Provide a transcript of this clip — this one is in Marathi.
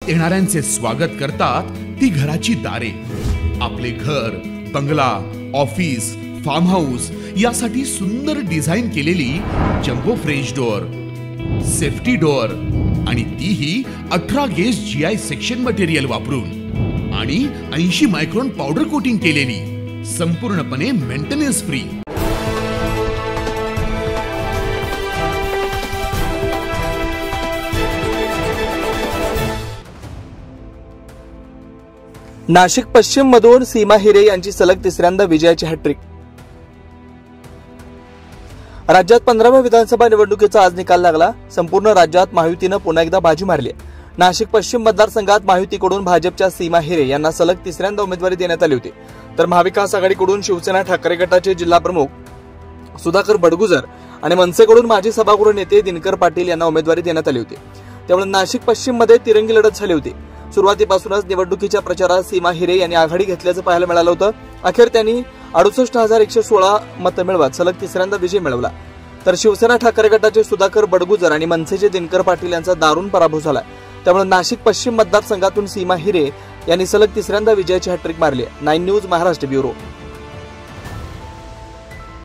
येणाऱ्यांचे स्वागत करतात ती घराची दारे. आपले घर, बंगला, ऑफिस, फार्म हाऊस यासाठी सुंदर डिझाईन केलेली jumbo French door, safety door आणि तीही 18 गेज GI सेक्शन मटेरियल वापरून आणि 80 मायक्रॉन पावडर कोटिंग केलेली, संपूर्णपणे मेंटेनन्स फ्री. नाशिक पश्चिम मधून सीमा हिरे यांची सलग तिसऱ्यांदा विजयाची हॅट्रिक. राज्यात 15व्या विधानसभा निवडणुकीचा आज निकाल लागला. संपूर्ण राज्यात महायुतीनं पुन्हा एकदा बाजी मारली. नाशिक पश्चिम मतदारसंघात महायुतीकडून भाजपच्या सीमा हिरे यांना सलग तिसऱ्यांदा उमेदवारी देण्यात आली होती, तर महाविकास आघाडीकडून शिवसेना ठाकरे गटाचे जिल्हा प्रमुख सुधाकर बडगुजर आणि मनसेकडून माजी सभागृह नेते दिनकर पाटील यांना उमेदवारी देण्यात आली होती. त्यामुळे नाशिक पश्चिम मध्ये तिरंगी लढत झाली होती. सुरुवातीपासूनच निवडणुकीच्या प्रचारात सीमा हिरे यांनी आघाडी घेतल्याचं पाहायला मिळालं होतं. अखेर त्यांनी 68,116 मतं मिळवत सलग तिसऱ्यांदा विजय मिळवला. तर शिवसेना ठाकरे गटाचे सुधाकर बडगुजर आणि मनसेचे दिनकर पाटील यांचा दारुण पराभव झाला. त्यामुळे नाशिक पश्चिम मतदारसंघातून सीमा हिरे यांनी सलग तिसऱ्यांदा विजयाची हॅट्रिक मारली. 9 न्यूज महाराष्ट्र ब्युरो.